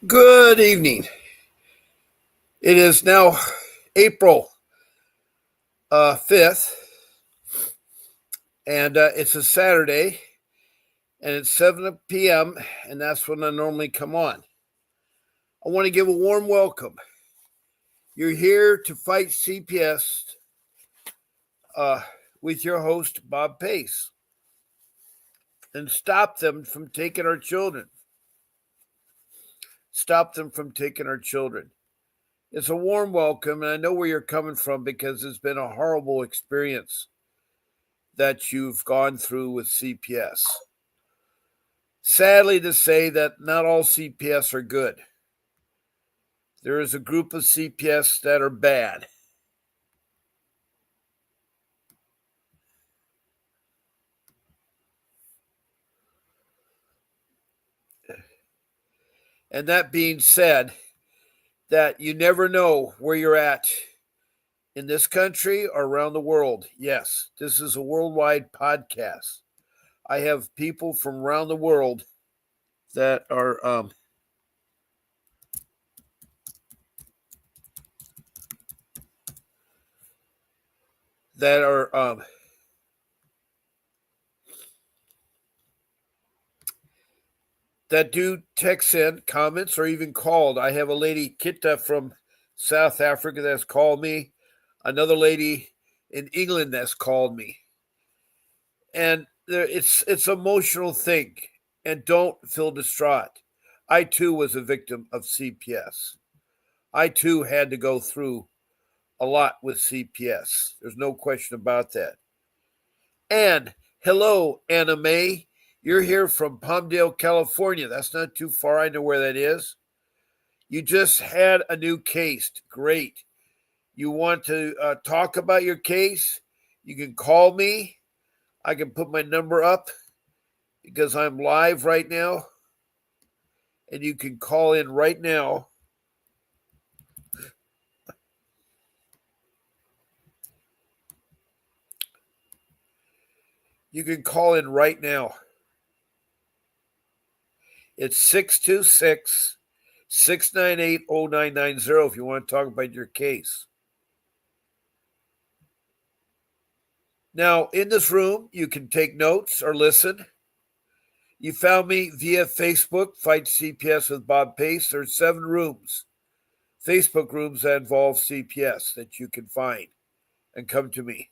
Good evening. It is now April 5th, and it's a Saturday, and it's 7 p.m., and that's when I normally come on. I want to give a warm welcome. You're here to fight CPS with your host, Bob Pace, and stop them from taking our children. Stop them from taking our children. It's a warm welcome, and I know where you're coming from because it's been a horrible experience that you've gone through with CPS. Sadly to say that not all CPS are good. There is a group of CPS that are bad. And that being said, that you never know where you're at in this country or around the world. Yes, this is a worldwide podcast. I have people from around the world that are that are that do text in comments or even called. I have a lady, Kitta, from South Africa that's called me, another lady in England that's called me. And it's an emotional thing, and don't feel distraught. I too was a victim of CPS. I too had to go through a lot with CPS. There's no question about that. And hello, Anna Mae. You're here from Palmdale, California. That's not too far. I know where that is. You just had a new case. Great. You want to talk about your case? You can call me. I can put my number up because I'm live right now. And you can call in right now. You can call in right now. It's 626 698 0990 if you want to talk about your case. Now, in this room, you can take notes or listen. You found me via Facebook, Fight CPS with Bob Pace. There's 7 rooms, Facebook rooms that involve CPS that you can find and come to me.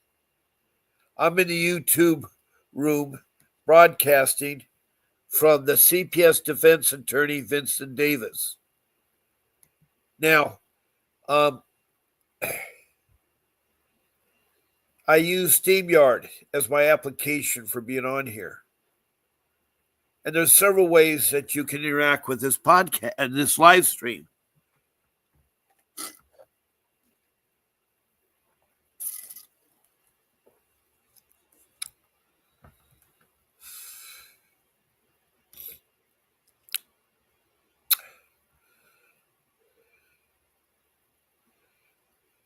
I'm in the YouTube room broadcasting from the CPS defense attorney, Vincent Davis. Now, I use StreamYard as my application for being on here. And there's several ways that you can interact with this podcast and this live stream.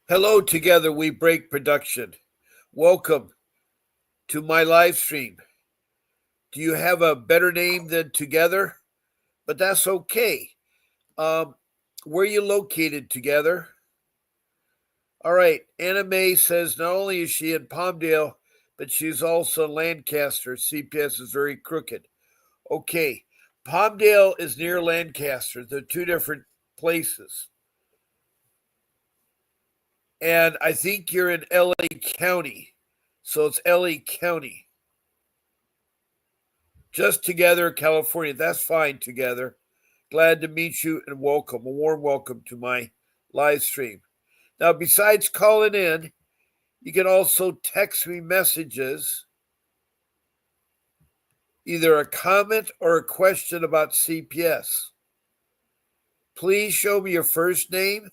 Hello, Together We Break Production. Welcome to my live stream. Do you have a better name than Together? But that's okay. Where are you located, Together? All right. Anna Mae says not only is she in Palmdale, but she's also in Lancaster. CPS is very crooked. Okay. Palmdale is near Lancaster. They're 2 different places. And I think you're in LA County. So it's LA County. Just Together, California. That's fine, Together. Glad to meet you and welcome. A warm welcome to my live stream. Now, besides calling in, you can also text me messages, either a comment or a question about CPS. Please show me your first name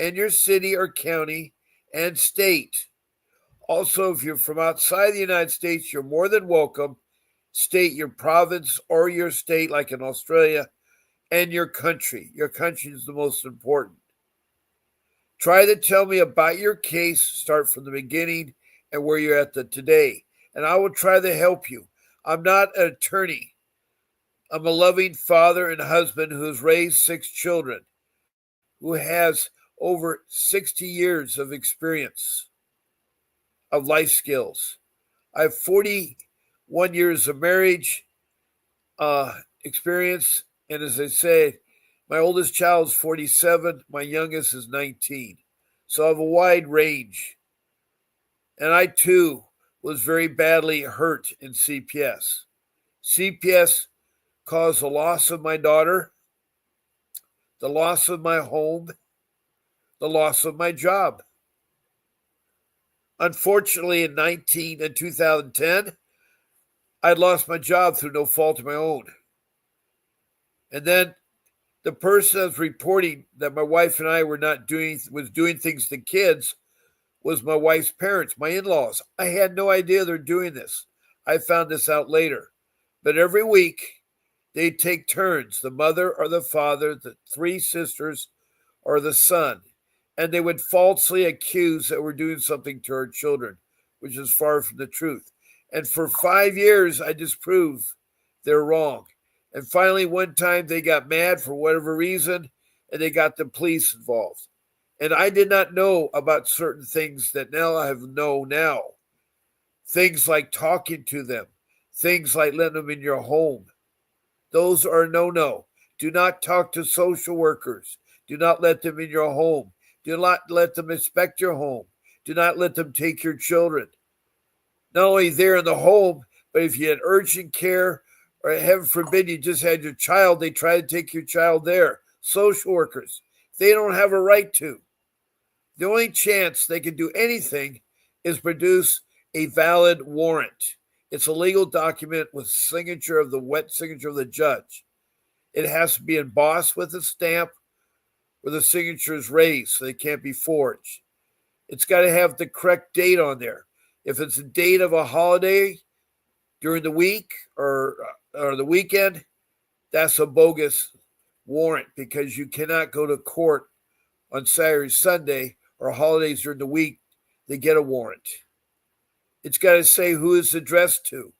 and your city or county and state. Also, if you're from outside the United States, you're more than welcome. State your province or your state, like in Australia, and your country. Your country is the most important. Try to tell me about your case, start from the beginning and where you're at today, and I will try to help you. I'm not an attorney. I'm a loving father and husband who has raised 6 children, who has over 60 years of experience of life skills. I have 41 years of marriage experience. And as I say, my oldest child is 47, my youngest is 19. So I have a wide range. And I too was very badly hurt in CPS. CPS caused the loss of my daughter, the loss of my home, the loss of my job. Unfortunately, in 2010, I'd lost my job through no fault of my own. And then the person that was reporting that my wife and I was doing things to kids was my wife's parents, my in-laws. I had no idea they're doing this. I found this out later. But every week they take turns, the mother or the father, the 3 sisters or the son, and they would falsely accuse that we're doing something to our children, which is far from the truth. And for 5 years, I disproved they're wrong. And finally, one time they got mad for whatever reason, and they got the police involved. And I did not know about certain things that now I know now. Things like talking to them, things like letting them in your home. Those are no. Do not talk to social workers. Do not let them in your home. Do not let them inspect your home. Do not let them take your children. Not only there in the home, but if you had urgent care, or heaven forbid you just had your child, they try to take your child there. Social workers, they don't have a right to. The only chance they can do anything is produce a valid warrant. It's a legal document with wet signature of the judge. It has to be embossed with a stamp where the signature is raised so it can't be forged. It's got to have the correct date on there. If it's a date of a holiday during the week or the weekend, that's a bogus warrant because you cannot go to court on Saturday, Sunday, or holidays during the week to get a warrant. It's got to say who it's addressed to.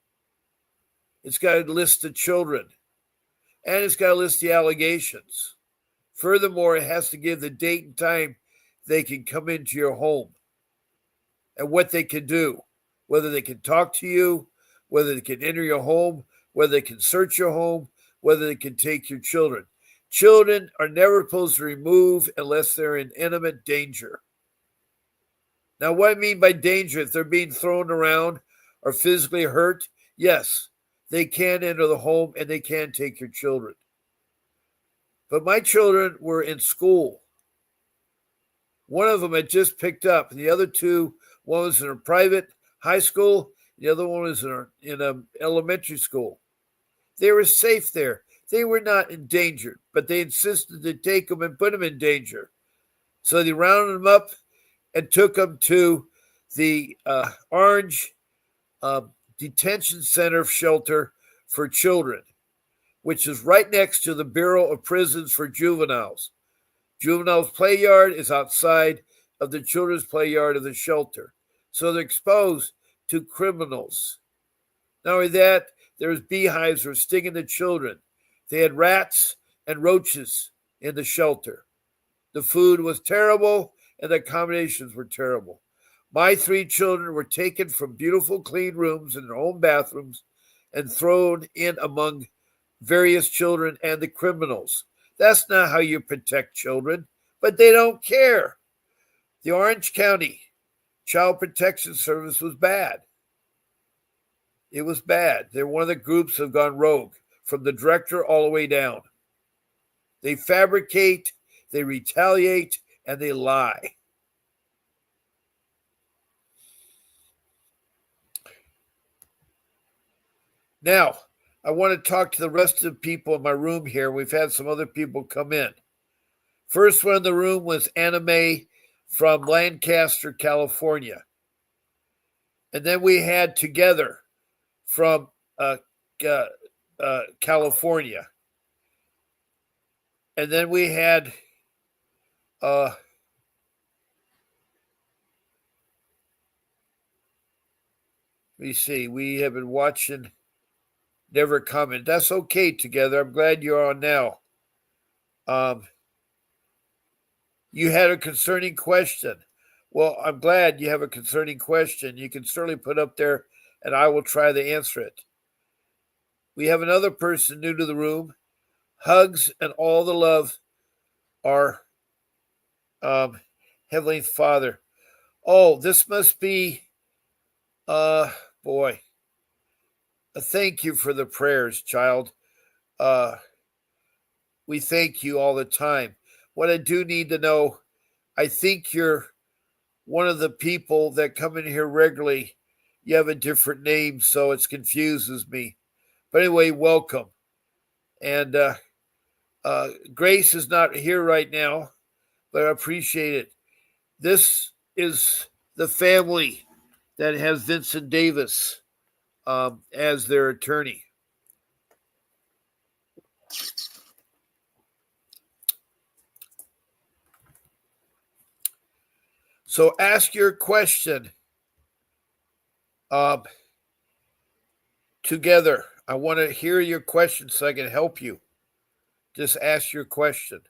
It's got to list the children. And it's got to list the allegations. Furthermore, it has to give the date and time they can come into your home and what they can do, whether they can talk to you, whether they can enter your home, whether they can search your home, whether they can take your children. Children are never supposed to remove unless they're in imminent danger. Now, what I mean by danger, if they're being thrown around or physically hurt, yes, they can enter the home and they can take your children. But my children were in school. One of them had just picked up, and the other 2, one was in a private high school, the other one was in an elementary school. They were safe there. They were not endangered, but they insisted to take them and put them in danger. So they rounded them up and took them to the Orange Detention Center shelter for children, which is right next to the Bureau of Prisons for Juveniles. Juveniles' play yard is outside of the children's play yard of the shelter. So they're exposed to criminals. Not only that, there's beehives that were stinging the children. They had rats and roaches in the shelter. The food was terrible and the accommodations were terrible. My 3 children were taken from beautiful, clean rooms in their own bathrooms and thrown in among various children and the criminals. That's not how you protect children, but they don't care. The Orange County Child Protection Service was bad. It was bad. They're one of the groups that have gone rogue, from the director all the way down. They fabricate, they retaliate, and they lie. Now, I want to talk to the rest of the people in my room here. We've had some other people come in. First one in the room was Anna Mae from Lancaster, California. And then we had Together from California. And then we had let me see, we have been watching never comment. That's okay, Together. I'm glad you're on now. You had a concerning question. Well, I'm glad you have a concerning question. You can certainly put up there, and I will try to answer it. We have another person new to the room. Hugs and all the love, our Heavenly Father. Oh, this must be, boy. Thank you for the prayers, child. Uh, we thank you all the time. What I do need to know, I think you're one of the people that come in here regularly. You have a different name, so it confuses me. But anyway, welcome. And Grace is not here right now, but I appreciate it. This is the family that has Vincent Davis as their attorney. So ask your question together. I want to hear your question so I can help you. Just ask your question.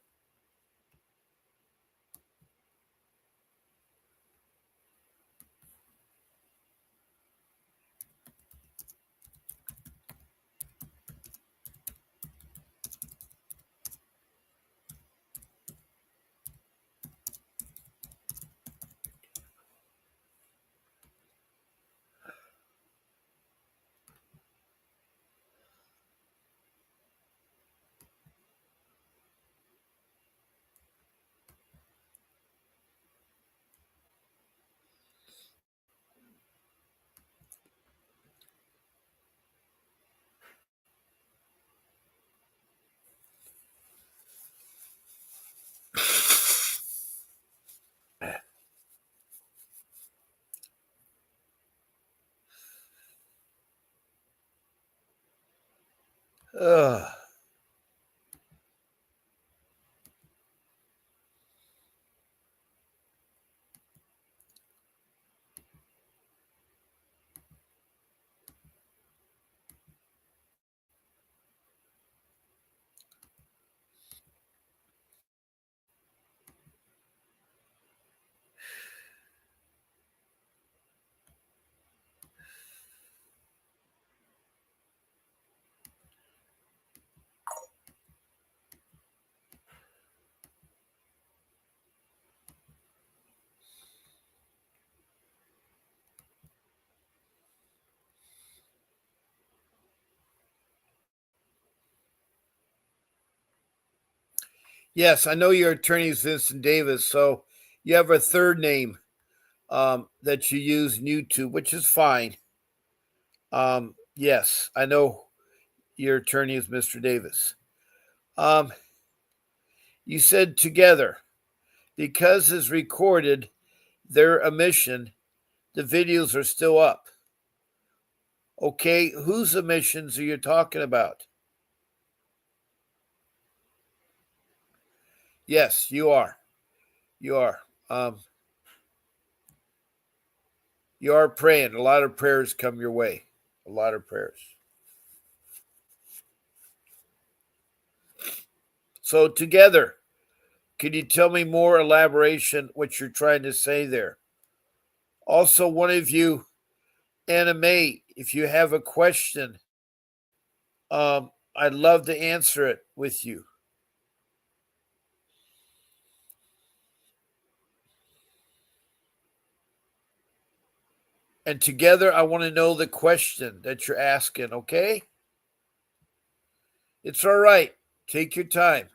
Uh, yes, I know your attorney is Vincent Davis, so you have a third name that you use in YouTube, which is fine. Yes, I know your attorney is Mr. Davis. You said together, because it's recorded, their emission, the videos are still up. Okay, whose emissions are you talking about? Yes, you are. You are. You are praying. A lot of prayers come your way. A lot of prayers. So together, can you tell me more elaboration what you're trying to say there? Also, one of you, Anna May, if you have a question, I'd love to answer it with you. And together, I want to know the question that you're asking, okay? It's all right. Take your time.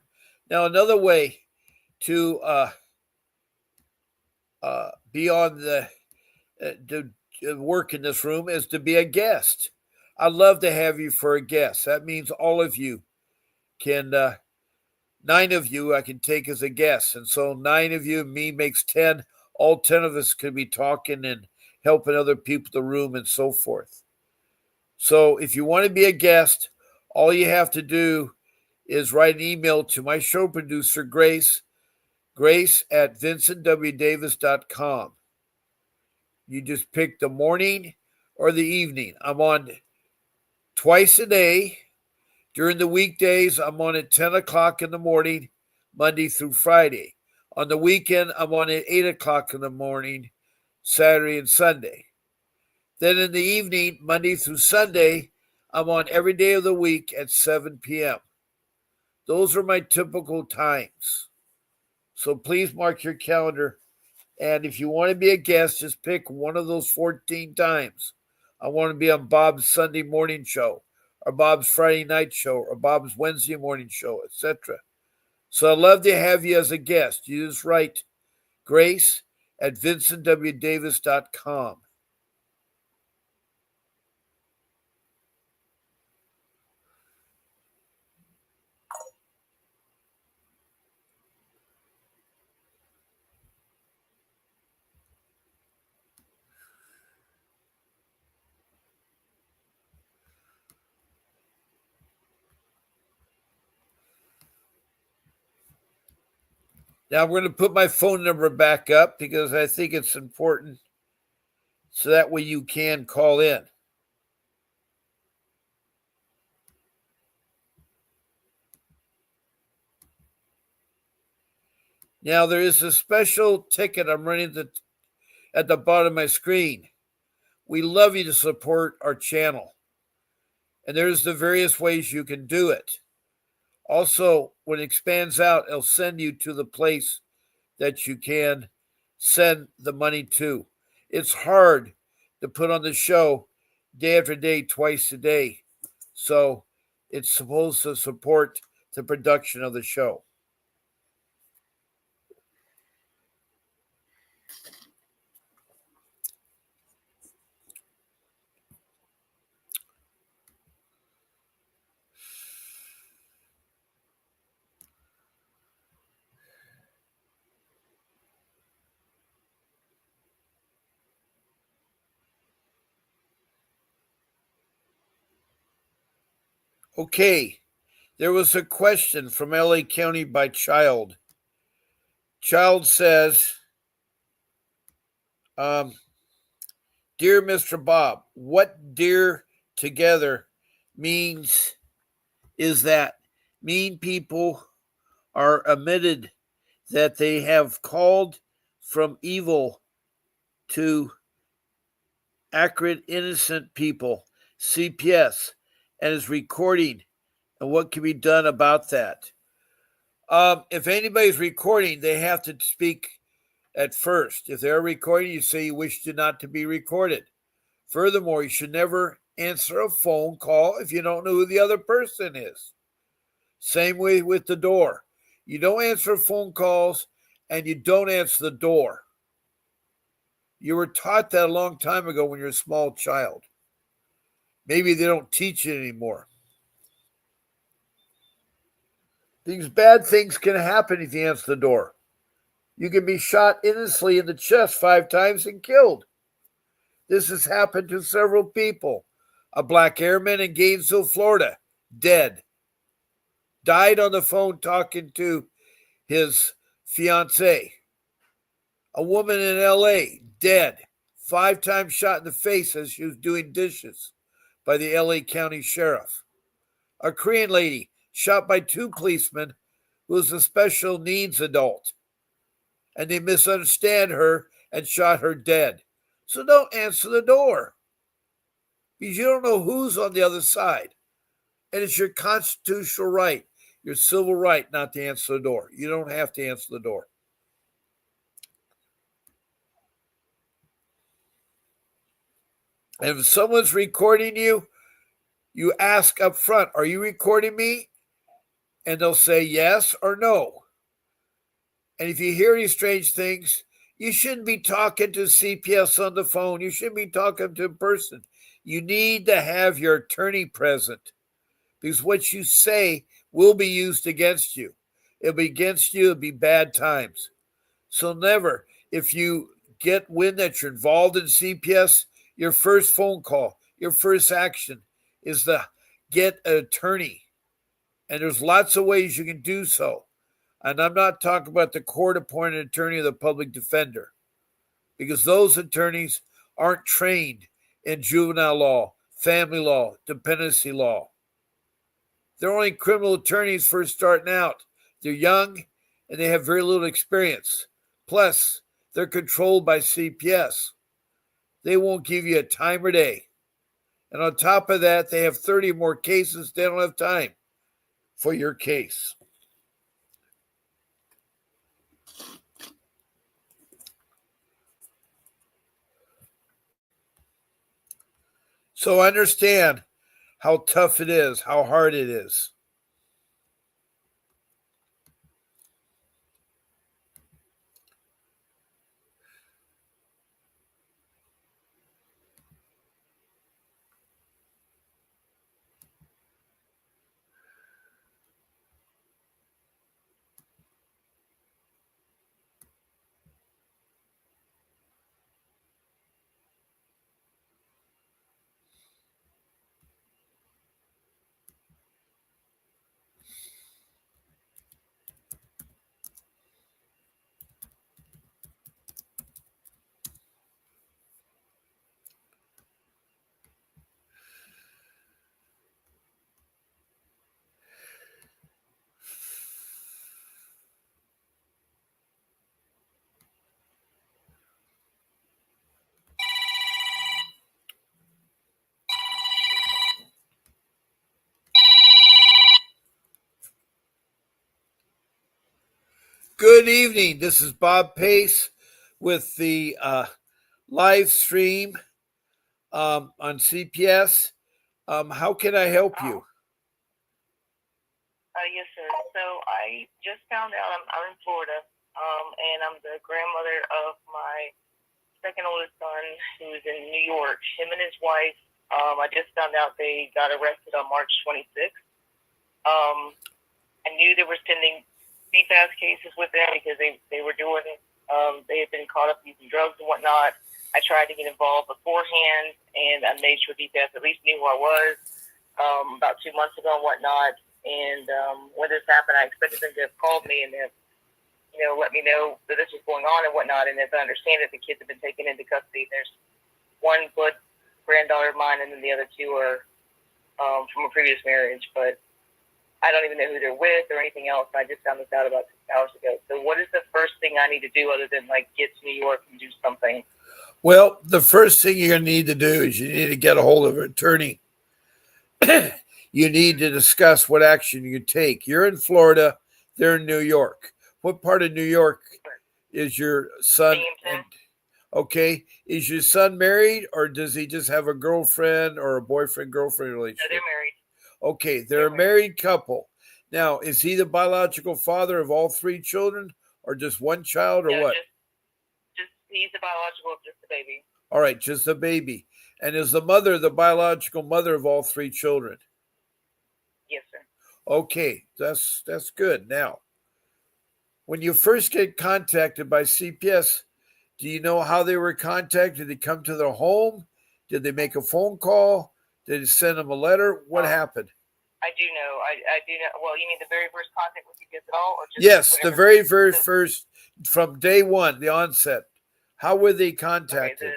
Now, another way to be on to work in this room is to be a guest. I'd love to have you for a guest. That means all of you can, 9 of you I can take as a guest. And so 9 of you and me makes 10. All 10 of us could be talking and helping other people in the room and so forth. So if you want to be a guest, all you have to do is write an email to my show producer, Grace at vincentwdavis.com. You just pick the morning or the evening. I'm on twice a day. During the weekdays, I'm on at 10 o'clock in the morning, Monday through Friday. On the weekend, I'm on at 8 o'clock in the morning, Saturday and Sunday. Then in the evening, Monday through Sunday, I'm on every day of the week at 7 p.m. Those are my typical times. So please mark your calendar. And if you want to be a guest, just pick one of those 14 times. I want to be on Bob's Sunday morning show, or Bob's Friday night show, or Bob's Wednesday morning show, etc. So I'd love to have you as a guest. You just write Grace at vincentwdavis.com. Now I'm going to put my phone number back up because I think it's important so that way you can call in. Now there is a special ticket I'm running at the bottom of my screen. We love you to support our channel. And there's the various ways you can do it. Also, when it expands out, it'll send you to the place that you can send the money to. It's hard to put on the show day after day, twice a day. So it's supposed to support the production of the show. Okay, there was a question from LA County by Child. Child says, Dear Mr. Bob, what dear together means is that mean people are admitted that they have called from evil to accurate innocent people, CPS, and is recording, and what can be done about that. If anybody's recording, they have to speak at first. If they're recording, you say you wish not to be recorded. Furthermore, you should never answer a phone call if you don't know who the other person is. Same way with the door. You don't answer phone calls and you don't answer the door. You were taught that a long time ago when you're a small child. Maybe they don't teach it anymore. These bad things can happen if you answer the door. You can be shot innocently in the chest 5 times and killed. This has happened to several people. A black airman in Gainesville, Florida, dead. Died on the phone talking to his fiancée. A woman in LA, dead. 5 times shot in the face as she was doing dishes by the LA County Sheriff. A Korean lady shot by 2 policemen who was a special needs adult. And they misunderstand her and shot her dead. So don't answer the door. Because you don't know who's on the other side. And it's your constitutional right, your civil right not to answer the door. You don't have to answer the door. And if someone's recording you, you ask up front, are you recording me? And they'll say yes or no. And if you hear any strange things, you shouldn't be talking to CPS on the phone. You shouldn't be talking to a person. You need to have your attorney present because what you say will be used against you. It'll be against you. It'll be bad times. So never, if you get wind that you're involved in CPS, your first phone call, your first action is to get an attorney. And there's lots of ways you can do so. And I'm not talking about the court-appointed attorney or the public defender, because those attorneys aren't trained in juvenile law, family law, dependency law. They're only criminal attorneys first starting out. They're young and they have very little experience. Plus, they're controlled by CPS. They won't give you a time or day. And on top of that, they have 30 more cases. They don't have time for your case. So understand how tough it is, how hard it is. Good evening. This is Bob Pace with the live stream on CPS. How can I help you? Yes, sir. So I just found out I'm in Florida, and I'm the grandmother of my second oldest son who's in New York. Him and his wife, I just found out they got arrested on March 26th. I knew they were sending CPS cases with them because they were doing, they had been caught up using drugs and whatnot. I tried to get involved beforehand, and I made sure DPS at least knew who I was about 2 months ago and whatnot. And when this happened, I expected them to have called me and have, let me know that this was going on and whatnot. And as I understand it, the kids have been taken into custody. There's one blood granddaughter of mine, and then the other two are from a previous marriage. But I don't even know who they're with or anything else. I just found this out about 6 hours ago. So what is the first thing I need to do other than get to New York and do something? Well, the first thing you're going to need to do is you need to get a hold of an attorney. You need to discuss what action you take. You're in Florida. They're in New York. What part of New York is your son? Okay. Is your son married, or does he just have a girlfriend or a boyfriend-girlfriend relationship? No, they're married. Okay, they're a married couple. Now, is he the biological father of all three children, or just one child, or no, what? Just he's the biological of just the baby. All right, just the baby. And is the mother the biological mother of all three children? Yes, sir. Okay, that's good. Now, when you first get contacted by CPS, do you know how they were contacted? Did they come to their home? Did they make a phone call? Did they send them a letter? What happened? I do know. I do know. Well, you mean the very first contact with CPS at all? Or just yes, the very first, from day one, the onset. How were they contacted? Okay,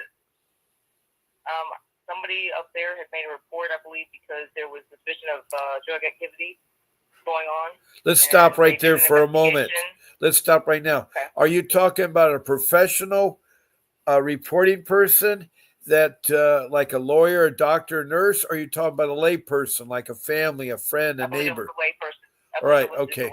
somebody up there had made a report, I believe, because there was suspicion of drug activity going on. Let's stop right there for a moment. Let's stop right now. Okay. Are you talking about a professional reporting person that like a lawyer, a doctor, a nurse, or are you talking about a lay person like a family, a friend, a neighbor? A lay person. All right, okay.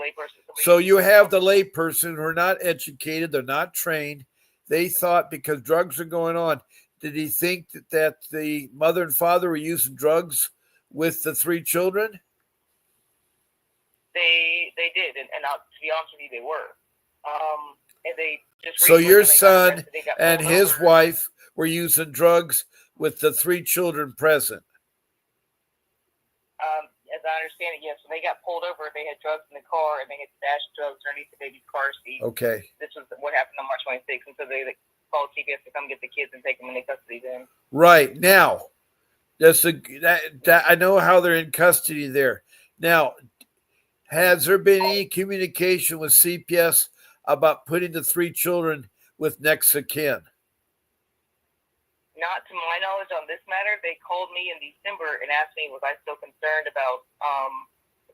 So you have the lay person who are not educated, they're not trained. They thought because drugs are going on, did he think that the mother and father were using drugs with the three children? They did, and to be honest with you, they were. And they just so your son and his wife were using drugs with the three children present. As I understand it, yes. When they got pulled over, they had drugs in the car, and they had stashed drugs underneath the baby's car seat. Okay. This was what happened on March 26th, and so they called CPS to come get the kids and take them into custody then. Right. Now, I know how they're in custody there. Now, has there been any communication with CPS about putting the three children with next of kin? Not to my knowledge on this matter. They called me in December and asked me, was I still concerned about,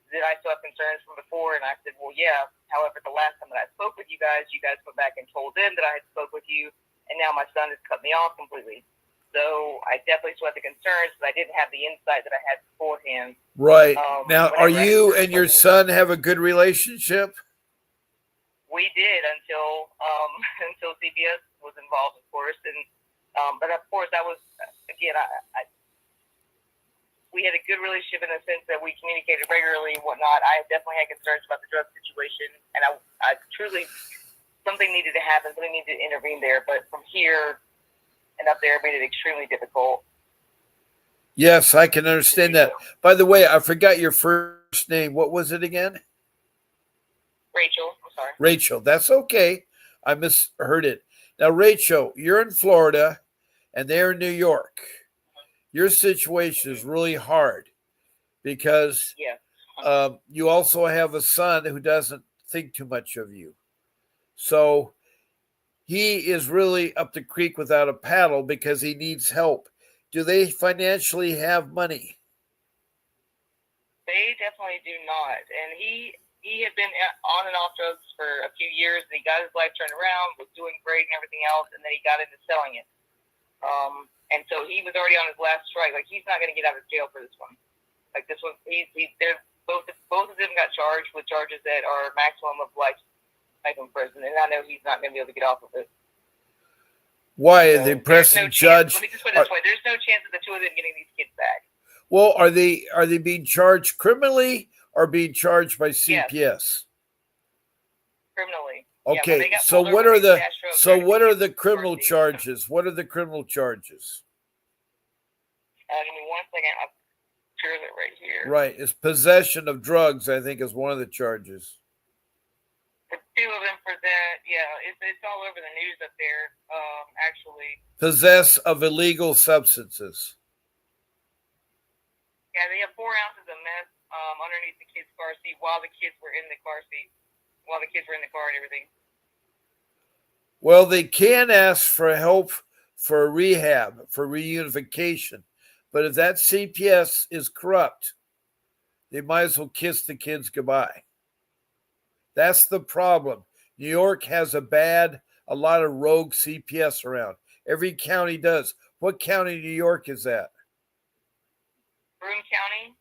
did I still have concerns from before? And I said, well, yeah. However, the last time that I spoke with you guys went back and told them that I had spoke with you, and now my son has cut me off completely. So I definitely still had the concerns, but I didn't have the insight that I had beforehand. Right. Now, are you and your son have a good relationship? We did until until CPS was involved, of course, and but of course that was again we had a good relationship in the sense that we communicated regularly and whatnot. I definitely had concerns about the drug situation, and I truly something needed to happen, something needed to intervene there. But from here and up there made it extremely difficult. Yes, I can understand that. By the way, I forgot your first name. What was it again? Rachel. I'm sorry. Rachel. That's okay. I misheard it. Now, Rachel, you're in Florida and they're in New York. Your situation is really hard because you also have a son who doesn't think too much of you. So he is really up the creek without a paddle because he needs help. Do they financially have money? They definitely do not. And he had been on and off drugs for a few years, and he got his life turned around, was doing great and everything else, and then he got into selling it. And so he was already on his last strike. Like, he's not going to get out of jail for this one. Like, this one, they're both of them got charged with charges that are maximum of life in prison, and I know he's not going to be able to get off of it. Why? So the present judge. Let me just put it this way: there's no chance of the two of them getting these kids back. Well, are they being charged criminally or being charged by CPS? Yes. Criminally. Okay, yeah, so what are the criminal charges? What are the criminal charges? Give me 1 second. I'll clear it right here. Right, it's possession of drugs. I think is one of the charges. The two of them for that, yeah, it's all over the news up there. Actually, possess of illegal substances. Yeah, they have 4 ounces of meth underneath the kid's car seat while the kids were in the car seat. While the kids were in the car and everything. Well, they can ask for help for rehab, for reunification. But if that CPS is corrupt, they might as well kiss the kids goodbye. That's the problem. New York has a lot of rogue CPS around. Every county does. What county in New York is that? Broome County.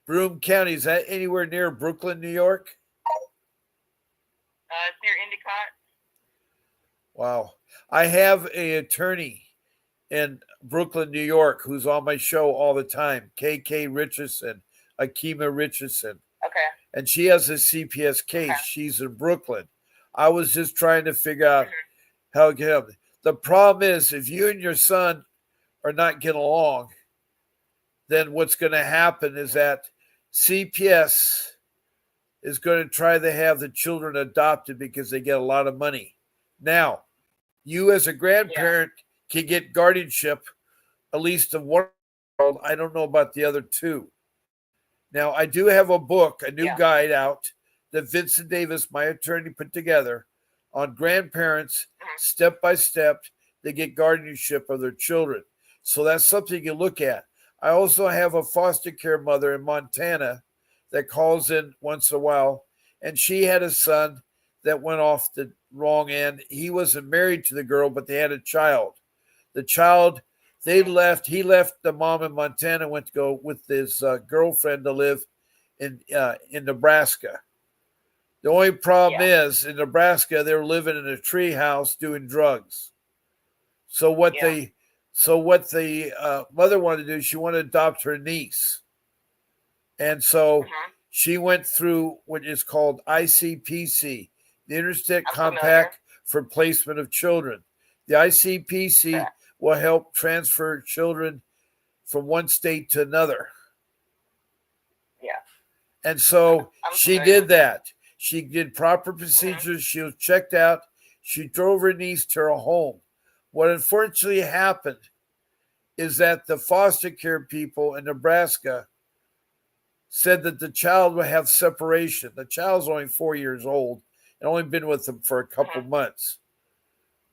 Broome County. Is that anywhere near Brooklyn, New York? It's near Endicott. Wow. I have an attorney in Brooklyn, New York, who's on my show all the time, KK Richardson, Akima Richardson. Okay. And she has a CPS case. Okay. She's in Brooklyn. I was just trying to figure out how to get help. The problem is if you and your son are not getting along, then what's going to happen is that CPS is going to try to have the children adopted because they get a lot of money. Now, you as a grandparent can get guardianship, at least of one child. I don't know about the other 2. Now, I do have a book, a new guide out that Vincent Davis, my attorney, put together on grandparents, step by step, they get guardianship of their children. So that's something you look at. I also have a foster care mother in Montana that calls in once in a while, and she had a son that went off the wrong end. He wasn't married to the girl, but they had a child. The child, he left the mom in Montana, went to go with his girlfriend to live in Nebraska. The only problem is in Nebraska, they were living in a tree house doing drugs. So what the mother wanted to do, she wanted to adopt her niece. And so she went through what is called ICPC, the Interstate Compact for Placement of Children. The ICPC will help transfer children from one state to another. Yeah. And so she did that. She did proper procedures. She was checked out. She drove her niece to her home. What unfortunately happened is that the foster care people in Nebraska said that the child would have separation. The child's only 4 years old and only been with them for a couple months.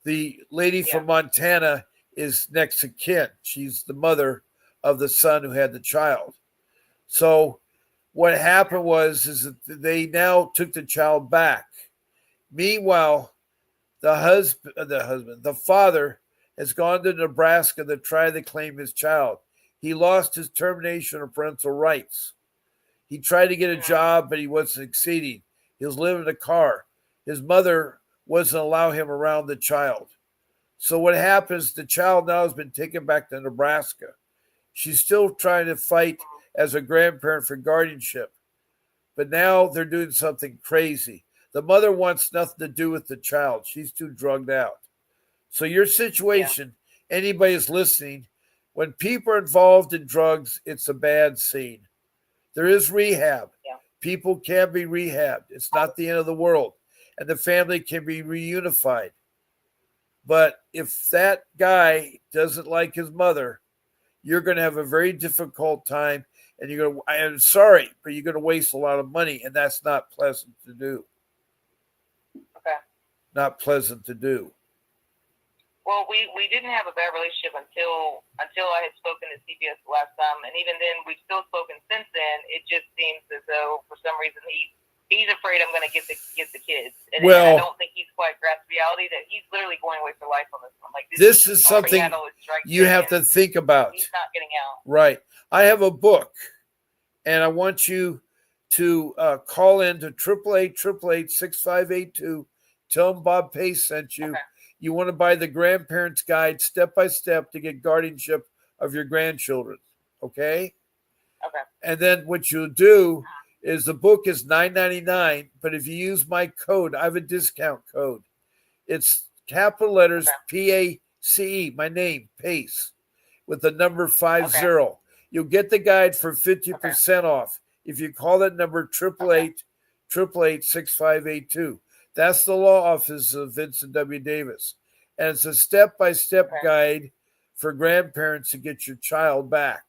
The lady from Montana is next to kin. She's the mother of the son who had the child. So what happened is that they now took the child back. Meanwhile, the father has gone to Nebraska to try to claim his child. He lost his termination of parental rights. He tried to get a job, but he wasn't succeeding. He was living in a car. His mother wasn't allowing him around the child. So what happens, the child now has been taken back to Nebraska. She's still trying to fight as a grandparent for guardianship. But now they're doing something crazy. The mother wants nothing to do with the child. She's too drugged out. So your situation, anybody's listening, when people are involved in drugs, it's a bad scene. There is rehab. Yeah. People can be rehabbed. It's not the end of the world. And the family can be reunified. But if that guy doesn't like his mother, you're going to have a very difficult time. And you're going to, I'm sorry, but you're going to waste a lot of money. And that's not pleasant to do. Okay. Not pleasant to do. Well, we didn't have a bad relationship until I had spoken to CPS the last time, and even then, we've still spoken since then. It just seems as though, for some reason, he's afraid I'm going to get the kids, and I don't think he's quite grasped reality that he's literally going away for life on this one. Like this is something you have to think about. He's not getting out. Right. I have a book, and I want you to call in to 888-888-6582. Tell them Bob Pace sent you. Okay. You want to buy the Grandparents Guide step by step to get guardianship of your grandchildren. Okay? Okay. And then what you'll do is the book is $9.99, but if you use my code, I have a discount code. It's capital letters PACE, my name, Pace, with the number 50. Okay. You'll get the guide for 50% off if you call that number 888-888-6582. That's the law office of Vincent W. Davis. And it's a step-by-step guide for grandparents to get your child back.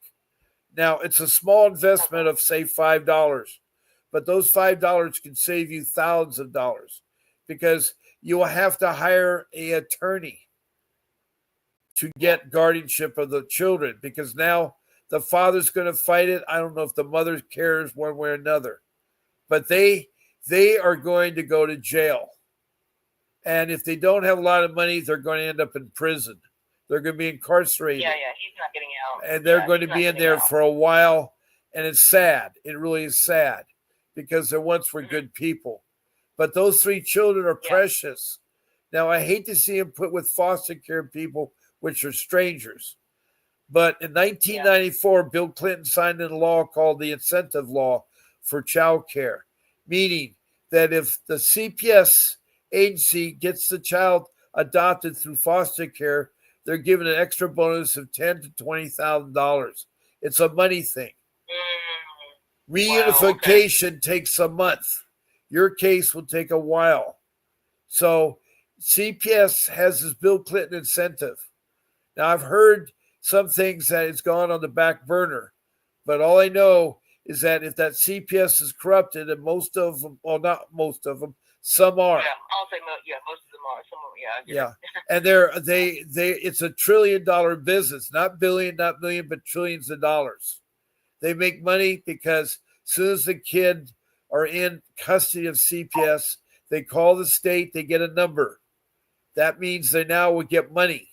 Now, it's a small investment of, say, $5. But those $5 can save you thousands of dollars because you will have to hire an attorney to get guardianship of the children because now the father's going to fight it. I don't know if the mother cares one way or another. But they are going to go to jail. And if they don't have a lot of money, they're going to end up in prison. They're going to be incarcerated. Yeah, he's not getting out. And they're going to be in there for a while. And it's sad. It really is sad because they once were good people. But those 3 children are precious. Now, I hate to see them put with foster care people, which are strangers. But in 1994, Bill Clinton signed in a law called the Incentive Law for Child Care. Meaning that if the CPS agency gets the child adopted through foster care, they're given an extra bonus of $10,000 to $20,000. It's a money thing. Reunification takes a month. Your case will take a while. So CPS has this Bill Clinton incentive. Now, I've heard some things that it's gone on the back burner, but all I know is that if that CPS is corrupted, and most of them, well, not most of them, some are. Yeah, I'll say most of them are. Some of them, and it's $1 trillion business, not billion, not million, but trillions of dollars. They make money because as soon as the kid are in custody of CPS, they call the state, they get a number. That means they now will get money.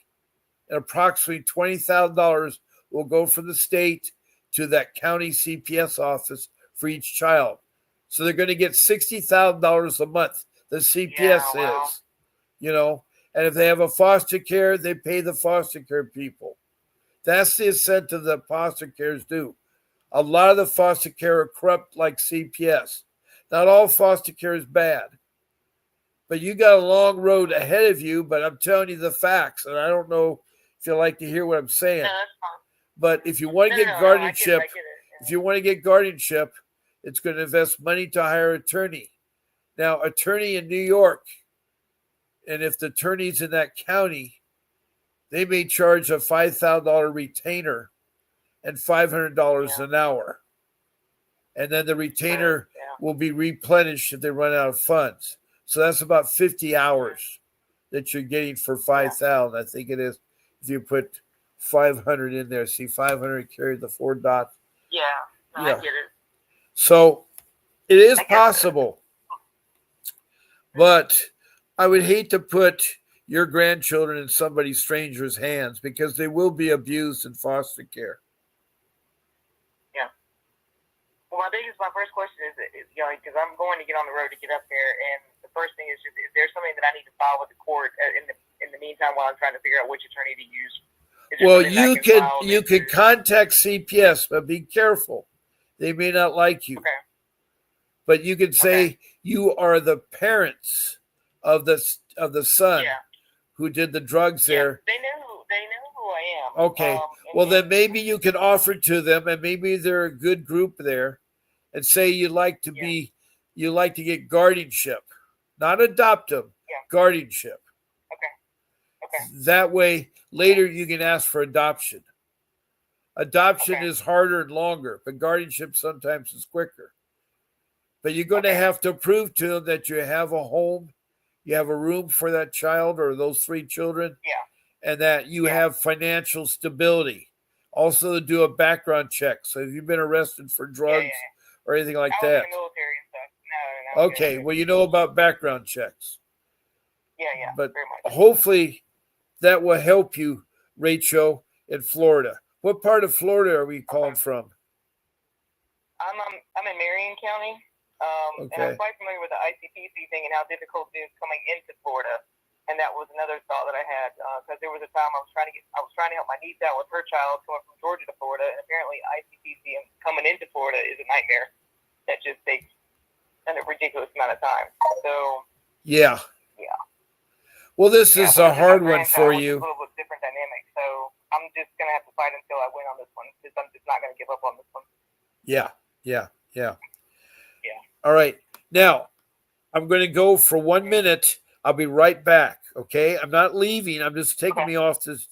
And approximately $20,000 will go from the state to that county CPS office for each child. So they're going to get $60,000 a month. The CPS is, and if they have a foster care, they pay the foster care people. That's the incentive that foster cares do. A lot of the foster care are corrupt like CPS. Not all foster care is bad, but you got a long road ahead of you, but I'm telling you the facts, and I don't know if you like to hear what I'm saying. No, that's fine. But if you want to get guardianship, it's going to invest money to hire an attorney. Now, attorney in New York, and if the attorney's in that county, they may charge a $5,000 retainer and $500 an hour. And then the retainer will be replenished if they run out of funds. So that's about 50 hours that you're getting for $5,000. I think it is. if you put 500 in there. See, 500 carried the 4 dots. Yeah. No, I Yeah. get it. So it is I guess. possible, but I would hate to put your grandchildren in somebody stranger's hands because they will be abused in foster care. Yeah. Well, my first question is because I'm going to get on the road to get up there, and the first thing is there something that I need to file with the court in the meantime while I'm trying to figure out which attorney to use? Well, you can contact CPS, but be careful. They may not like you. Okay. But you can say you are the parents of the son who did the drugs there. They know who I am. Okay. Well, then maybe you can offer to them, and maybe they're a good group there, and say you like to get guardianship, not adopt them, guardianship. Okay. That way, later you can ask for adoption. Adoption is harder and longer, but guardianship sometimes is quicker. But you're going to have to prove to them that you have a home, you have a room for that child or those 3 children, and that you have financial stability. Also, do a background check. So if you've been arrested for drugs or anything like that. I was in the military and stuff. No. Okay, well, you know about background checks. Yeah, but very much. Hopefully that will help you, Rachel, in Florida. What part of Florida are we calling from? I'm in Marion County. And I'm quite familiar with the ICPC thing and how difficult it is coming into Florida. And that was another thought that I had because there was a time I was trying to help my niece out with her child going from Georgia to Florida, and apparently ICPC and coming into Florida is a nightmare that just takes a ridiculous amount of time. So yeah. Well, this is a hard one for you. It's a little bit different dynamic, so I'm just gonna have to fight until I win on this one because I'm just not gonna give up on this one. Yeah. All right. Now, I'm going to go for 1 minute. I'll be right back. Okay. I'm not leaving. I'm just taking me off this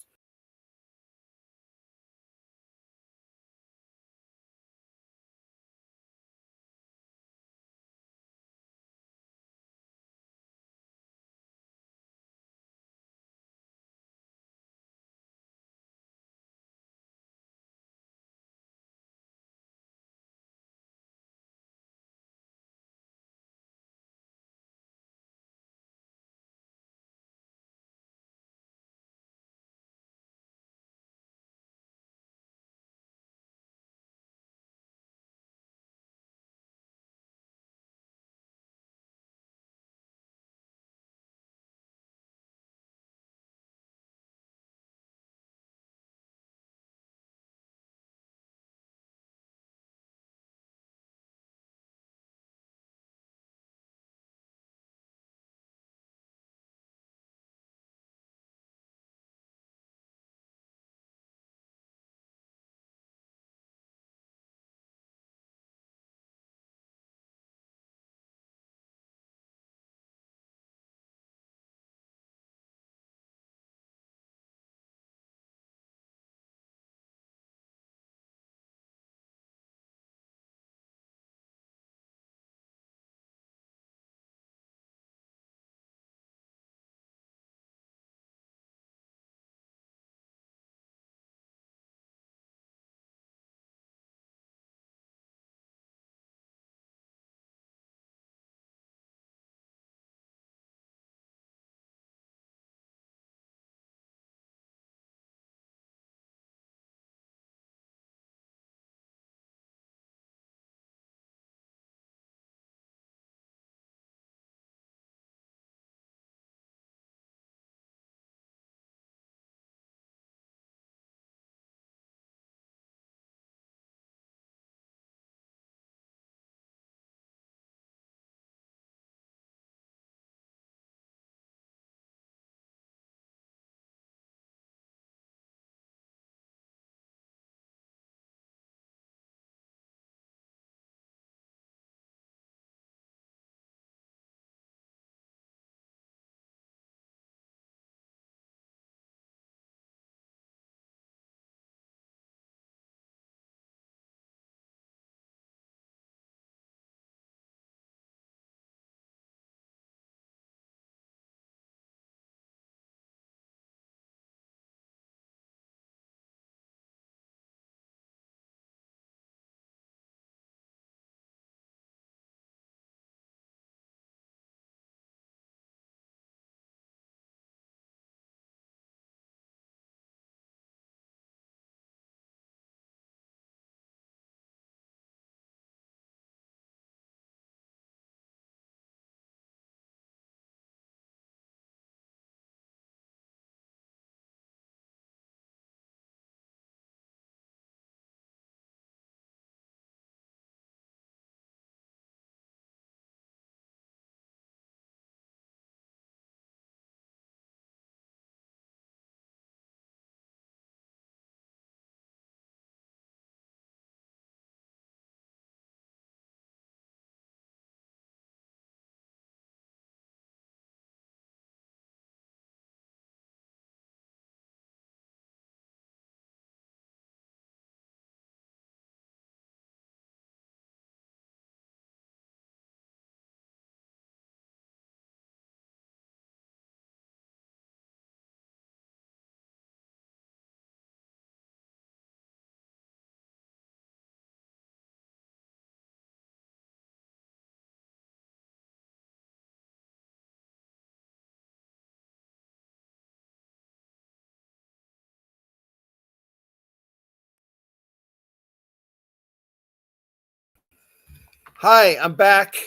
Hi, I'm back.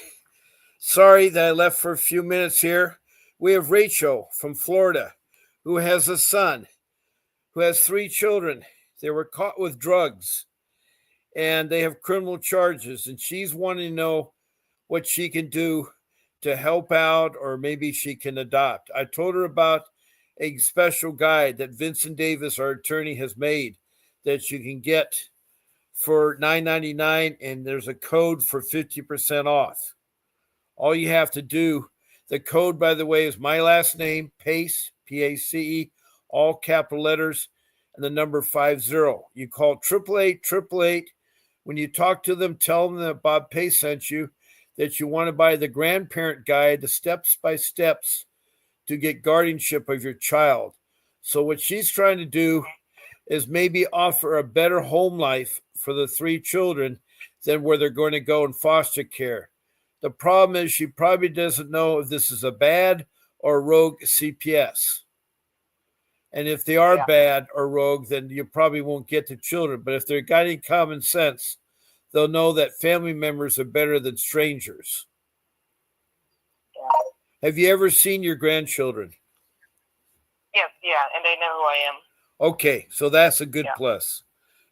Sorry that I left for a few minutes here. We have Rachel from Florida who has a son who has 3 children. They were caught with drugs and they have criminal charges, and she's wanting to know what she can do to help out, or maybe she can adopt. I told her about a special guide that Vincent Davis, our attorney, has made that you can get for $9.99, and there's a code for 50% off. All you have to do, the code, by the way, is my last name, Pace, Pace, all capital letters, and the number 50. You call 888. When you talk to them, tell them that Bob Pace sent you, that you want to buy the grandparent guide, the steps by steps to get guardianship of your child. So, what she's trying to do is maybe offer a better home life for the 3 children than where they're going to go in foster care. The problem is she probably doesn't know if this is a bad or rogue CPS. And if they are bad or rogue, then you probably won't get the children. But if they're guiding common sense, they'll know that family members are better than strangers. Have you ever seen your grandchildren? Yes, yeah, and they know who I am. Okay, so that's a good plus.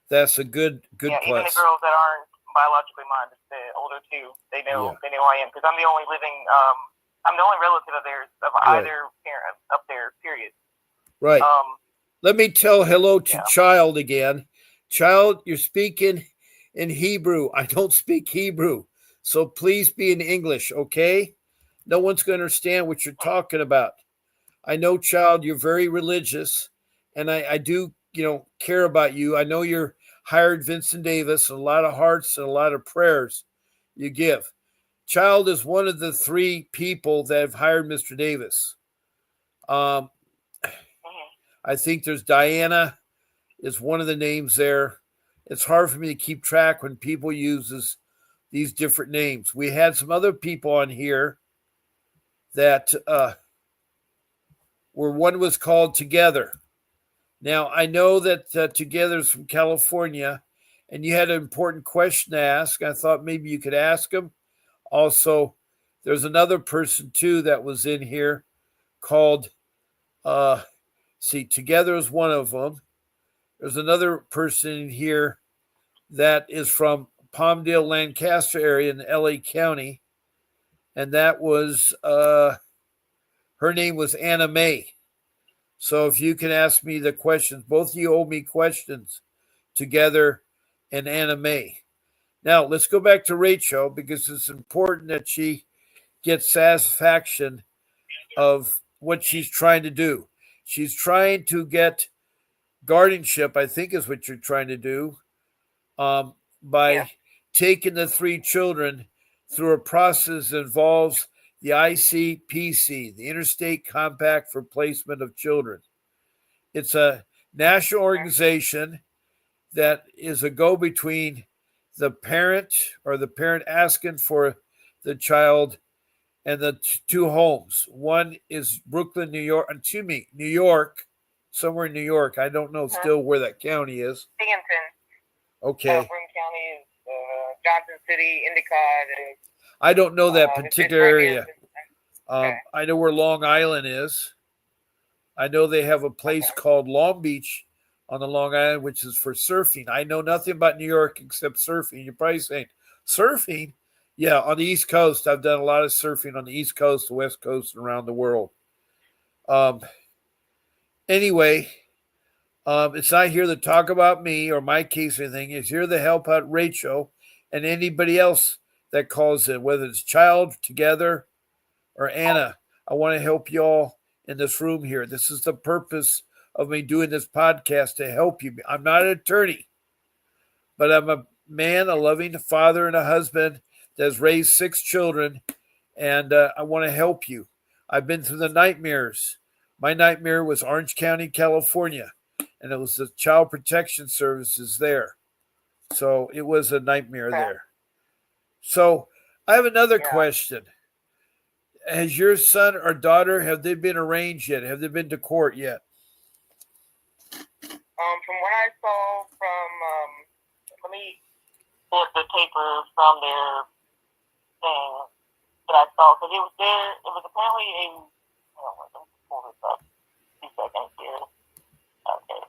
That's a good plus. Even the girls that aren't biologically mine, the older two, they know who I am, because I'm the only living, I'm the only relative of theirs, of either parent up there, period. Right. Let me tell hello to Child again. Child, you're speaking in Hebrew. I don't speak Hebrew, so please be in English, okay? No one's going to understand what you're talking about. I know, Child, you're very religious, and I do, care about you. I know you're hired Vincent Davis, and a lot of hearts and a lot of prayers you give. Child is one of the 3 people that have hired Mr. Davis. I think there's Diana is one of the names there. It's hard for me to keep track when people uses these different names. We had some other people on here that where one was called Together. Now, I know that Together is from California, and you had an important question to ask. I thought maybe you could ask him. Also, there's another person, too, that was in here called, Together is one of them. There's another person in here that is from Palmdale, Lancaster area in LA County, and that was, her name was Anna Mae. So if you can ask me the questions, both of you owe me questions, Together and Anna Mae. Now, let's go back to Rachel, because it's important that she gets satisfaction of what she's trying to do. She's trying to get guardianship, I think is what you're trying to do, by taking the 3 children through a process that involves the ICPC, the Interstate Compact for Placement of Children. It's a national organization that is a go-between the parent or the parent asking for the child and the 2 homes. One is Brooklyn, New York, New York, somewhere in New York. I don't know still where that county is. Binghamton. Okay. Broome County is Johnson City, Endicott. I don't know that particular area. I know where Long Island is. I know they have a place called Long Beach on the Long Island, which is for surfing. I know nothing about New York except surfing. You're probably saying, surfing? Yeah, on the East Coast. I've done a lot of surfing on the East Coast, the West Coast, and around the world. Anyway, it's not here to talk about me or my case or anything. It's here to help out Rachel and anybody else that calls in, whether it's Child, Together, or Anna. I want to help you all in this room here. This is the purpose of me doing this podcast, to help you. I'm not an attorney, but I'm a man, a loving father, and a husband that has raised 6 children, and I want to help you. I've been through the nightmares. My nightmare was Orange County, California, and it was the Child Protection Services there. So it was a nightmare there. So I have another question. Has your son or daughter, have they been arraigned yet? Have they been to court yet? From what I saw from, let me pull up the paper from their thing that I saw, because it was there. It was apparently a. Let me pull this up. 2 seconds here. Okay.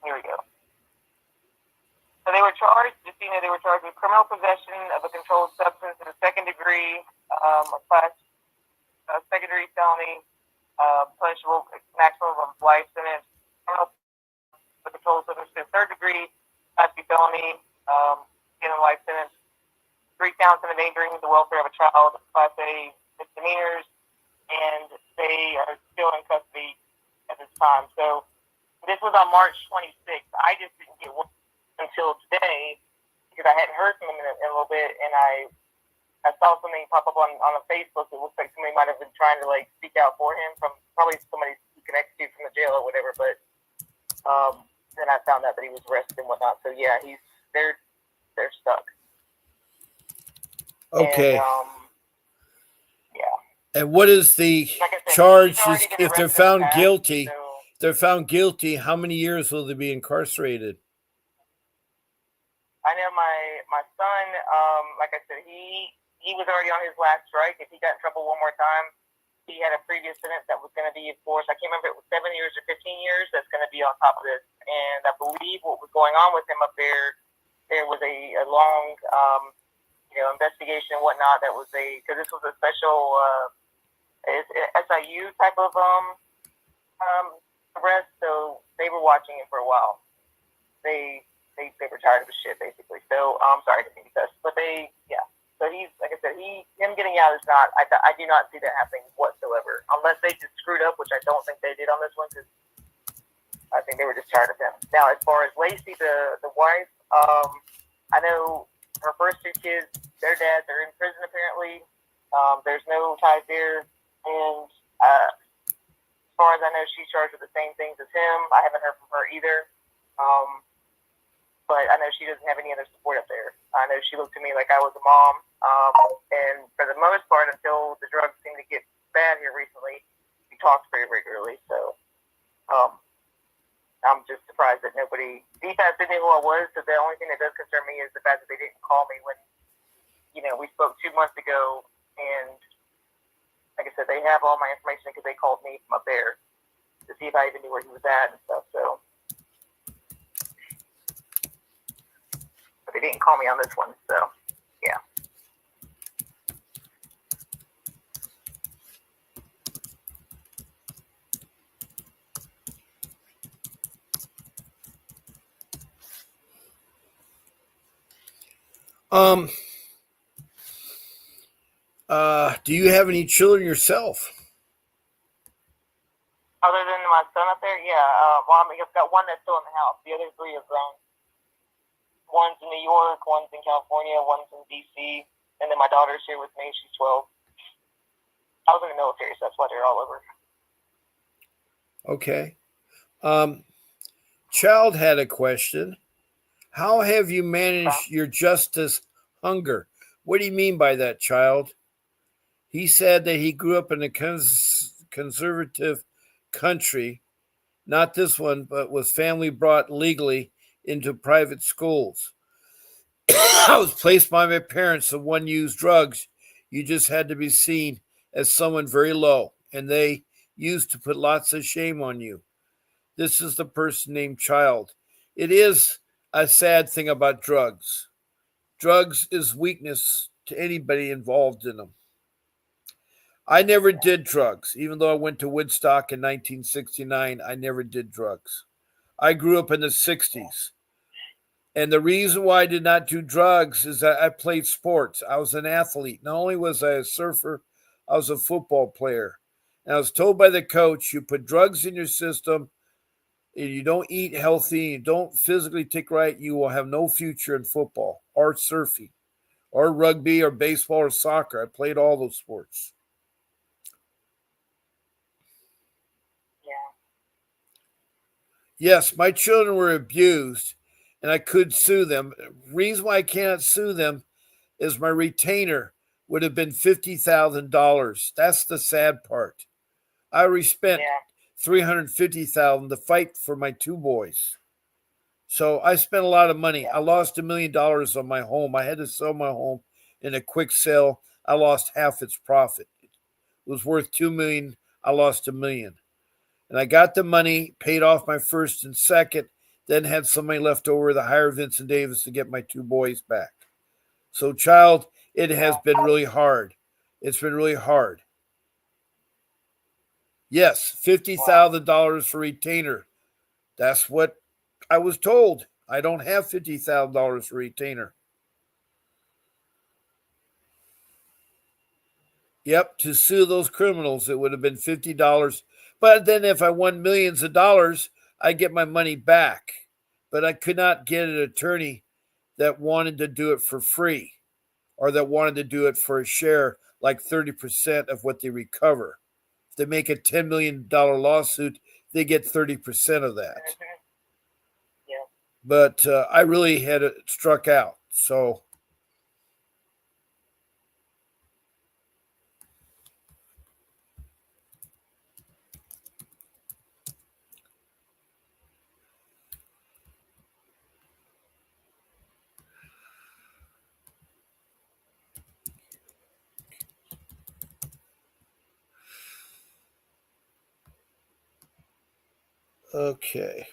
Here we go. So they were charged. They were charged with criminal possession of a controlled substance in the second degree, secondary felony, punishable maximum of life sentence. Criminal with controlled substance in the third degree, class B felony, getting a life sentence. 3 counts of endangering the welfare of a child, class A misdemeanors, and they are still in custody at this time. So this was on March 26th. I just didn't get one until today because I hadn't heard from him in a little bit, and I saw something pop up on a Facebook. It looks like somebody might have been trying to like speak out for him from probably somebody who connected to from the jail or whatever. But then I found out that he was arrested and whatnot. So yeah, they're stuck. Okay. And, yeah. And what is the charge if they're found guilty? So, if they're found guilty, how many years will they be incarcerated? I know my son, like I said, he was already on his last strike. If he got in trouble one more time, he had a previous sentence that was going to be enforced. I can't remember if it was 7 years or 15 years. That's going to be on top of this. And I believe what was going on with him up there was a long, investigation and whatnot. That was because this was a special SIU type of arrest. So they were watching him for a while. They were tired of his shit, basically. So I'm sorry to be cussed, but So he's, like I said, him getting out is not. I do not see that happening whatsoever, unless they just screwed up, which I don't think they did on this one, because I think they were just tired of him. Now, as far as Lacey, the wife, I know her first 2 kids, their dads are in prison apparently. There's no ties there, and as far as I know, she's charged with the same things as him. I haven't heard from her either. But I know she doesn't have any other support up there. I know she looked to me like I was a mom. And for the most part, until the drugs seem to get bad here recently, we talked very regularly. So I'm just surprised that nobody, DFAS didn't know who I was. So the only thing that does concern me is the fact that they didn't call me when, we spoke 2 months ago. And like I said, they have all my information because they called me from up there to see if I even knew where he was at and stuff. So. They didn't call me on this one, so yeah. Do you have any children yourself? Other than my son up there, yeah. I've got one that's still in the house. The other 3 are grown. One's in New York, one's in California, one's in D.C., and then my daughter's here with me. She's 12. I was in the military, so that's why they're all over. Okay. Child had a question. How have you managed your justice hunger? What do you mean by that, Child? He said that he grew up in a conservative country, not this one, but was family brought legally into private schools. I was placed by my parents, so one used drugs. You just had to be seen as someone very low, and they used to put lots of shame on you. This is the person named Child. It is a sad thing about drugs. Drugs is weakness to anybody involved in them. I never did drugs. Even though I went to Woodstock in 1969, I never did drugs. I grew up in the 60s. And the reason why I did not do drugs is that I played sports. I was an athlete. Not only was I a surfer, I was a football player. And I was told by the coach, you put drugs in your system, and you don't eat healthy, you don't physically take right, you will have no future in football or surfing or rugby or baseball or soccer. I played all those sports. Yes, my children were abused, and I could sue them. The reason why I cannot sue them is my retainer would have been $50,000. That's the sad part. I already spent $350,000 to fight for my 2 boys. So I spent a lot of money. I lost $1 million on my home. I had to sell my home in a quick sale. I lost half its profit. It was worth 2 million. I lost $1 million. And I got the money, paid off my first and second, then had some money left over to hire Vincent Davis to get my 2 boys back. So, child, it has been really hard. It's been really hard. Yes, $50,000 for retainer. That's what I was told. I don't have $50,000 for retainer. Yep, to sue those criminals, it would have been $50. But then if I won millions of dollars, I get my money back. But I could not get an attorney that wanted to do it for free or that wanted to do it for a share, like 30% of what they recover. If they make a $10 million lawsuit, they get 30% of that. Mm-hmm. Yeah. But I really had it struck out. So okay.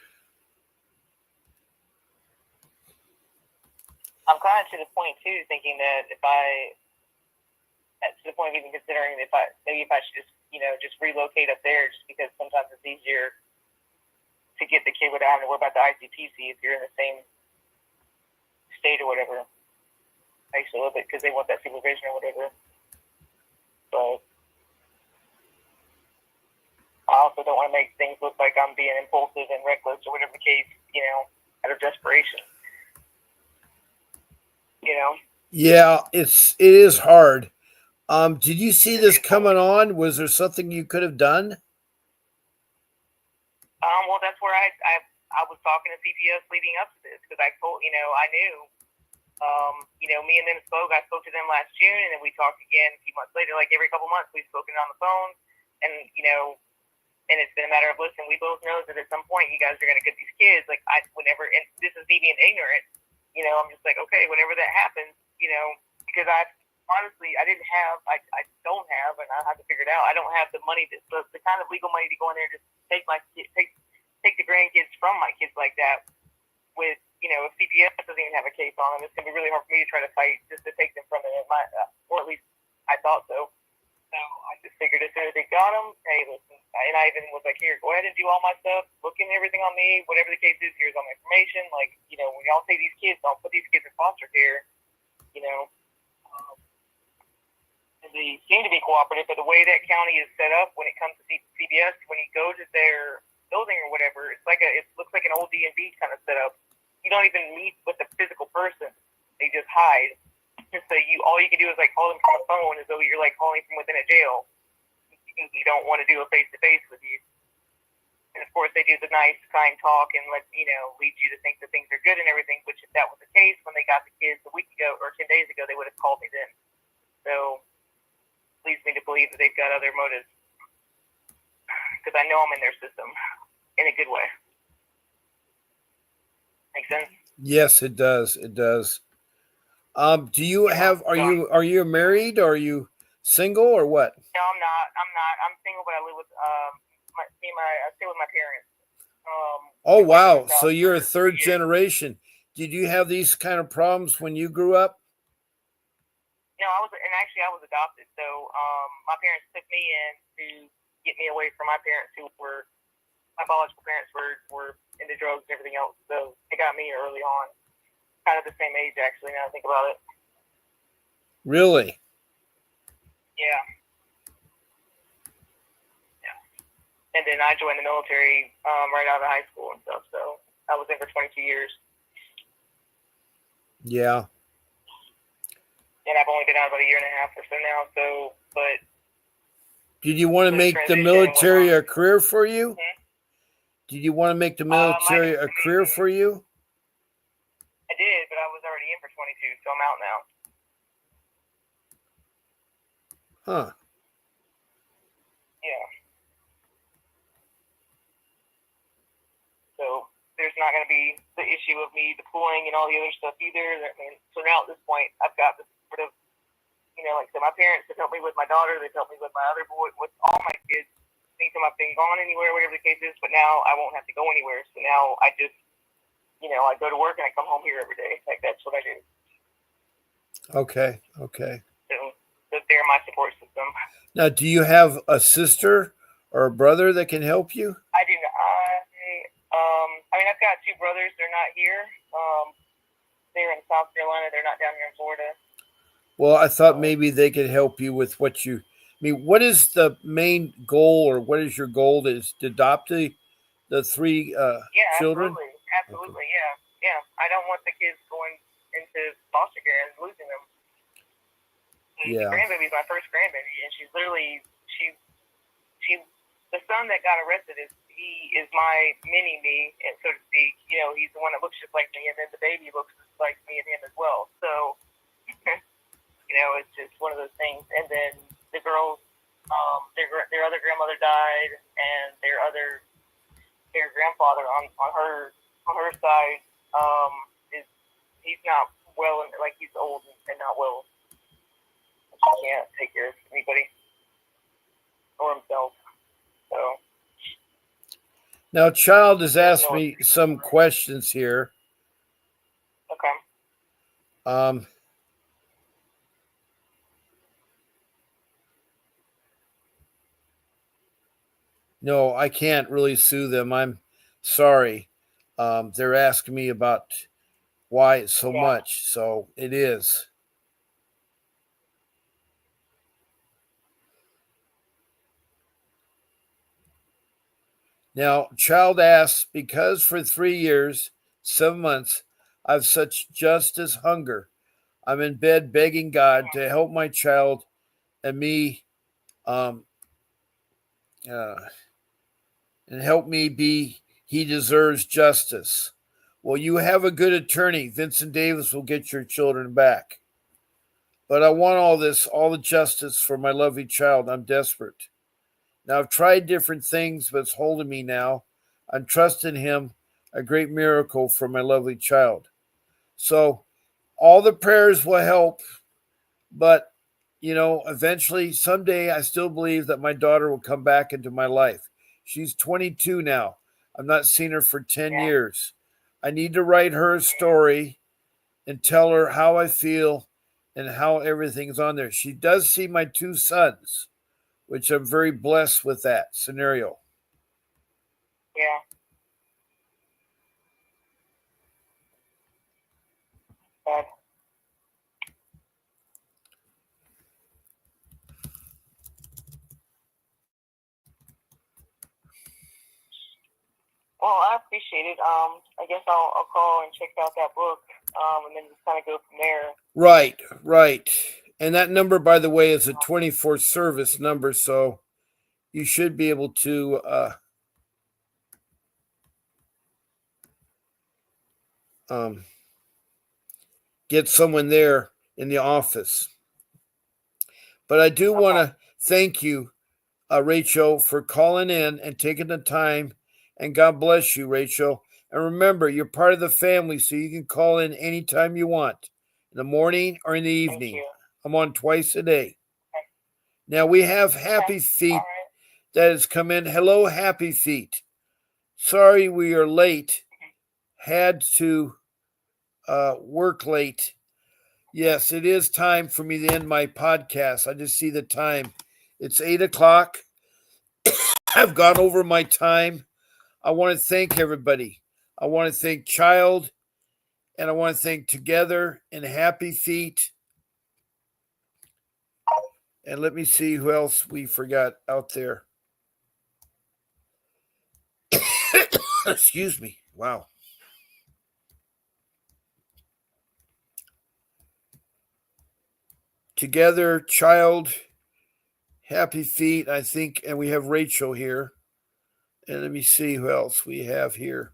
I'm kind of to the point too, thinking that to the point of even considering if I should just just relocate up there, just because sometimes it's easier to get the kid without having to worry about the ICPC if you're in the same state or whatever. Makes it a little bit because they want that supervision or whatever. But I also don't want to make things look like I'm being impulsive and reckless or whatever the case, out of desperation. Yeah, it is hard. Did you see this coming on? Was there something you could have done? Well, that's where I was talking to CPS leading up to this because I told I knew. Me and them spoke. I spoke to them last June, and then we talked again a few months later. Like every couple months, we've spoken on the phone, and and it's been a matter of listen. We both know that at some point you guys are going to get these kids. Like whenever, and this is me being ignorant. I'm just like, okay, whenever that happens, because honestly, I didn't have, I don't have, and I have to figure it out. I don't have the money, the kind of legal money to go in there and just take the grandkids from my kids like that. With if CPS doesn't even have a case on them, it's gonna be really hard for me to try to fight just to take them from them. Or at least I thought so. So I just figured as soon as they got them, hey, listen, and I even was like, here, go ahead and do all my stuff, look in everything on me, whatever the case is. Here's all my information. Like, when y'all take these kids, don't put these kids in foster care. And they seem to be cooperative, but the way that county is set up when it comes to CPS, when you go to their building or whatever, it looks like an old DMV kind of setup. You don't even meet with the physical person; they just hide. So all you can do is like call them from a phone, as though you're like calling from within a jail, because you don't want to do a face to face with you. And of course, they do the nice, kind talk and lead you to think that things are good and everything. Which, if that was the case when they got the kids a week ago or 10 days ago, they would have called me then. So leads me to believe that they've got other motives, because I know I'm in their system in a good way. Make sense? Yes, it does. It does. Do you have? Are you married? Or are you single or what? No, I'm not. I'm single, but I live with I stay with my parents. Oh wow! So you're a third generation. Did you have these kind of problems when you grew up? No, I was adopted. So my parents took me in to get me away from my parents, who were my biological parents were into drugs and everything else. So they got me early on, kind of the same age actually. Now I think about it. Really? Yeah. And then I joined the military right out of high school and stuff. So I was in for 22 years. Yeah. And I've only been out about a year and a half or so now. So, but did you want to make the military a career for you? Mm-hmm. Did you want to make the military a career for you? I did, but I was already in for 22, so I'm out now. Huh. Yeah. So there's not going to be the issue of me deploying and all the other stuff either. I mean, so now at this point, I've got this sort of, like I said, my parents have helped me with my daughter. They've helped me with my other boy, with all my kids. Anytime I've been gone anywhere, whatever the case is, but now I won't have to go anywhere. So now I just, I go to work and I come home here every day. Like, that's what I do. Okay. So they're my support system. Now, do you have a sister or a brother that can help you? I do not. I mean, I've got two brothers. They're not here. They're in South Carolina. They're not down here in Florida. Well, I thought maybe they could help you with what you. I mean, what is the main goal, or what is your goal? Is to adopt the three children? Absolutely, okay. Yeah. I don't want the kids going into foster care and losing them. Yeah. The grandbaby's my first grandbaby, and she's literally she the son that got arrested is my mini me, and so to speak. He's the one that looks just like me, and then the baby looks just like me and him as well. So, it's just one of those things. And then the girls, their other grandmother died, and their grandfather on her side he's not well, and like he's old and not well. He can't take care of anybody or himself. So now, Child has asked me some questions here. Okay. No, I can't really sue them. I'm sorry. They're asking me about why it's so much. So it is. Now, Child asks, because for 3 years, 7 months, I've such justice hunger. I'm in bed begging God to help my child and me, and help me be. He deserves justice. Well, you have a good attorney. Vincent Davis will get your children back. But I want all the justice for my lovely child. I'm desperate. Now, I've tried different things, but it's holding me now. I'm trusting him, a great miracle for my lovely child. So, all the prayers will help, but, eventually, someday, I still believe that my daughter will come back into my life. She's 22 now. I've not seen her for 10 years. I need to write her a story and tell her how I feel and how everything's on there. She does see my 2 sons, which I'm very blessed with that scenario. Yeah. Well, I appreciate it. I guess I'll call and check out that book, and then just kind of go from there. Right. And that number, by the way, is a 24 service number, so you should be able to get someone there in the office. But I do want to thank you, Rachel, for calling in and taking the time. And God bless you, Rachel. And remember, you're part of the family, so you can call in anytime you want, in the morning or in the evening. I'm on twice a day. Okay. Now, we have Happy Feet that has come in. Hello, Happy Feet. Sorry we are late. Had to work late. Yes, it is time for me to end my podcast. I just see the time. It's 8 o'clock. I've gone over my time. I want to thank everybody. I want to thank Child, and I want to thank Together and Happy Feet. And let me see who else we forgot out there. Excuse me. Wow. Together, Child, Happy Feet, I think, and we have Rachel here. And let me see who else we have here.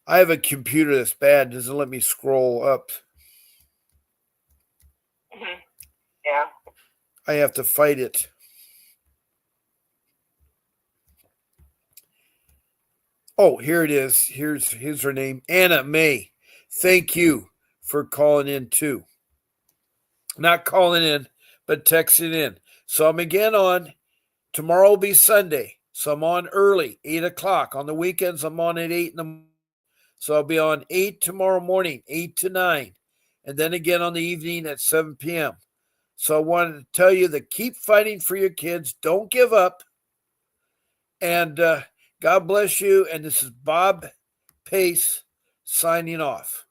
I have a computer that's bad. It doesn't let me scroll up. Yeah. I have to fight it. Oh, here it is. Here's her name, Anna May. Thank you for calling in too. Not calling in, but texting in. So I'm again on. Tomorrow will be Sunday, so I'm on early, 8 o'clock. On the weekends, I'm on at 8 in the morning. So I'll be on 8 tomorrow morning, 8 to 9, and then again on the evening at 7 p.m. So I wanted to tell you that keep fighting for your kids. Don't give up. And God bless you. And this is Bob Pace signing off.